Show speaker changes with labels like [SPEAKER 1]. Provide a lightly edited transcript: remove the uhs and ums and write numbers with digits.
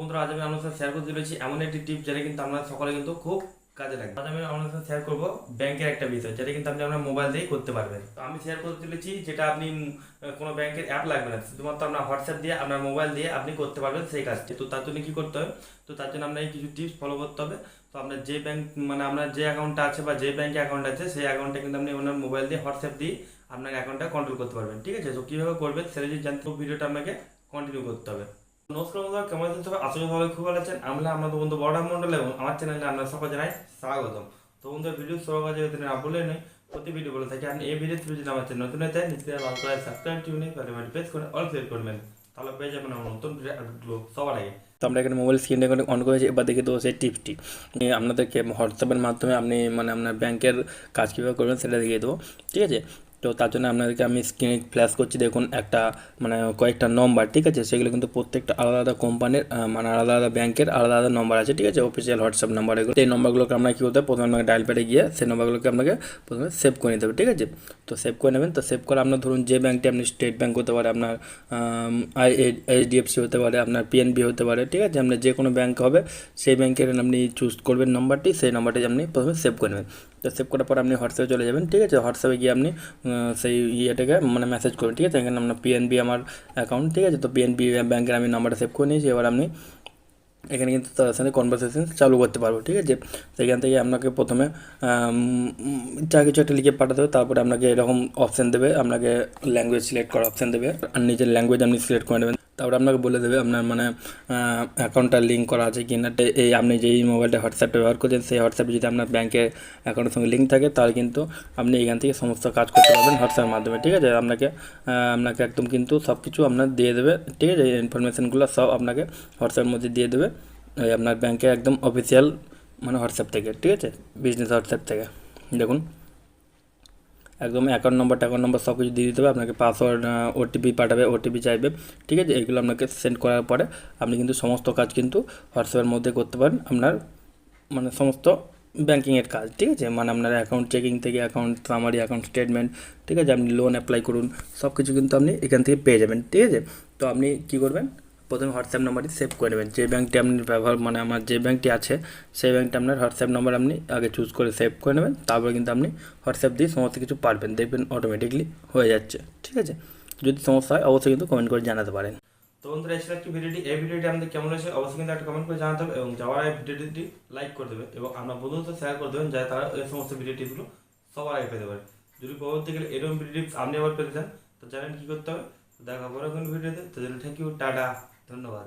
[SPEAKER 1] বন্ধুরা, আজ আমি আপনার সাথে শেয়ার করতে চলেছি এমন একটি টিপ যেটা কিন্তু আমরা সকলে কিন্তু খুব কাজে লাগবে। আজ আমি আপনার সাথে শেয়ার করবো ব্যাংকের একটা বিষয় যেটা কিন্তু আপনি আপনার মোবাইল দিয়েই করতে পারবেন। তো আমি শেয়ার করতে চলেছি যেটা আপনি কোনো ব্যাংকের অ্যাপ লাগবে না, শুধুমাত্র আপনার হোয়াটসঅ্যাপ দিয়ে আপনার মোবাইল দিয়ে আপনি করতে পারবেন সেই কাজটি। তো তার জন্য কি করতে হবে? তো তার জন্য আপনার কিছু টিপস ফলো করতে হবে। তো আপনার যে ব্যাংক মানে আপনার যে অ্যাকাউন্টটা আছে বা যে ব্যাংকে অ্যাকাউন্ট আছে সেই অ্যাকাউন্টটা কিন্তু আপনি আপনার মোবাইল দিয়ে হোয়াটসঅ্যাপ দিয়ে আপনার অ্যাকাউন্টটা কন্ট্রোল করতে পারবেন। ঠিক আছে? তো কীভাবে করবেন সেটা যদি জানতে ভিডিওটা আপনাকে কন্টিনিউ করতে হবে। নমস্কার বন্ধুরা, কেমন আছেন সবাই? আশা করি সবাই খুব ভালো আছেন। আমরা আপনাদের বন্ধু বড়রাম মন্ডল এবং আমার চ্যানেলে আমরা সকল জানাই স্বাগতম। তো বন্ধুরা, ভিডিও শুরু করার জন্য না বলে নয়, প্রতি ভিডিও বলে থাকি আপনি এই ভিডিও থ্রু যদি আমার চ্যানেল নতুন হয়ে যায় নিচে ভালো করে সাবস্ক্রাইব টিউনে প্রেস করে অল ক্লিক করবেন, তাহলে পেয়ে যাবেন আমার নতুন ভিডিও আপলোডগুলো সবার আগে। তো আমরা এখানে মোবাইল স্ক্রিন রেকর্ডিং অন করেছি। এবার দেখে দেবো সেই টিপসটি আপনাদেরকে হোয়াটসঅ্যাপের মাধ্যমে আপনি মানে আপনার ব্যাংকের কাজ কীভাবে করবেন সেটা দেখিয়ে দেবো। ঠিক আছে? তো তার জন্য আপনাদেরকে আমি স্ক্রিনে ফ্ল্যাশ করছি। দেখুন একটা মানে কয়েকটা নম্বর, ঠিক আছে? সেগুলো কিন্তু প্রত্যেকটা আলাদা আলাদা কোম্পানির মানে আলাদা আলাদা ব্যাংকের আলাদা আলাদা নম্বর আছে। ঠিক আছে? অফিসিয়াল হোয়াটসঅ্যাপ নাম্বার এগুলো। এই নম্বরগুলোকে আমরা কী করতে হবে? প্রথমে আপনাকে ডায়াল প্যাডে গিয়ে সেই নম্বরগুলোকে আপনাকে প্রথমে সেভ করে নিতে হবে। ঠিক আছে? তো সেভ করে নেবেন। তো সেভ করে আপনার ধরুন যে ব্যাংকটি আপনি স্টেট ব্যাংক হতে পারে, আপনার এইচডিএফসি হতে পারে, আপনার পিএনবি হতে পারে। ঠিক আছে? আপনার যে কোনো ব্যাংক হবে সেই ব্যাংকের আপনি চুজ করবেন নম্বরটি, সেই নম্বরটি আপনি প্রথমে সেভ করে নেবেন। তো সেভ করার পর আপনি হোয়াটসঅ্যাপে চলে যাবেন। ঠিক আছে? হোয়াটসঅ্যাপে গিয়ে আপনি সেই ইয়েটাকে মানে মেসেজ করবেন। ঠিক আছে? এখানে আপনার পিএনবি আমার অ্যাকাউন্ট। ঠিক আছে? তো পিএনবি ব্যাংকের আমি নাম্বারটা সেভ করে নিয়েছি। এবার আপনি এখানে কিন্তু তার সাথে কনভারসেশন চালু করতে পারবো। ঠিক আছে? সেখান থেকে আপনাকে প্রথমে যা কিছু একটা লিখে পাঠাতে হবে, তারপরে আপনাকে এরকম অপশান দেবে, আপনাকে ল্যাঙ্গুয়েজ সিলেক্ট করার অপশান দেবে আর নিজের ল্যাঙ্গুয়েজ আপনি সিলেক্ট করে নেবেন। তারপরে আপনাকে বলে দেবে আপনার মানে অ্যাকাউন্টটা লিঙ্ক করা আছে কি না। এই আপনি যেই মোবাইলটা হোয়াটসঅ্যাপটা ব্যবহার করছেন সেই হোয়াটসঅ্যাপে যদি আপনার ব্যাংকের অ্যাকাউন্টের সঙ্গে লিঙ্ক থাকে তাহলে কিন্তু আপনি এখান থেকে সমস্ত কাজ করতে পারবেন হোয়াটসঅ্যাপের মাধ্যমে। ঠিক আছে? আপনাকে একদম কিন্তু সব কিছু আপনার দিয়ে দেবে। ঠিক আছে? এই ইনফরমেশানগুলো সব আপনাকে হোয়াটসঅ্যাপের মধ্যে দিয়ে দেবে ওই আপনার ব্যাংকের একদম অফিসিয়াল মানে হোয়াটসঅ্যাপ থেকে। ঠিক আছে? বিজনেস হোয়াটসঅ্যাপ থেকে দেখুন একদম অ্যাকাউন্ট নম্বর সব কিছু দিয়ে দিতে হবে আপনাকে। পাসওয়ার্ড ওটিপি পাঠাবে, ওটিপি চাইবে। ঠিক আছে? এইগুলো আপনাকে সেন্ড করার পরে আপনি কিন্তু সমস্ত কাজ কিন্তু হোয়াটসঅ্যাপের মধ্যে করতে পারেন আপনার মানে সমস্ত ব্যাঙ্কিংয়ের কাজ। ঠিক আছে? মানে আপনার অ্যাকাউন্ট চেকিং থেকে অ্যাকাউন্ট সামারি, অ্যাকাউন্ট স্টেটমেন্ট। ঠিক আছে? আপনি লোন অ্যাপ্লাই করুন, সব কিছু কিন্তু আপনি এখান থেকে পেয়ে যাবেন। ঠিক আছে? তো আপনি কী করবেন? প্রথমে হোয়াটসঅ্যাপ নাম্বারটি সেভ করে নেবেন। যে ব্যাঙ্কটি আপনি ব্যবহার মানে আমার যে ব্যাঙ্কটি আছে সেই ব্যাঙ্কটা আপনার হোয়াটসঅ্যাপ নাম্বার আপনি আগে চুজ করে সেভ করে নেবেন। তারপরে কিন্তু আপনি হোয়াটসঅ্যাপ দিয়ে সমস্ত কিছু পারবেন, দেখবেন অটোমেটিকলি হয়ে যাচ্ছে। ঠিক আছে? যদি সমস্যা হয় অবশ্যই কিন্তু কমেন্ট করে জানাতে পারেন। তো বন্ধুরা, এই ছিল একটি ভিডিওটি। এই ভিডিওটি আমাদের কেমন হয়েছে অবশ্যই কিন্তু একটা কমেন্ট করে জানাতে হবে এবং যাওয়ার আগে ভিডিওটি লাইক করে দেবে এবং আপনার বন্ধুদের সাথে শেয়ার করে দেবেন যাতে তারা এই সমস্ত ভিডিওটিগুলো সবার আগে পেতে পারে। যদি পরবর্তীকালে এরকম ভিডিও আপনি আবার পেতে চান তো জানেন কী করতে হবে। দেখা পরে কোনো ভিডিওতে। তো থ্যাংক ইউ, টাটা, ধন্যবাদ।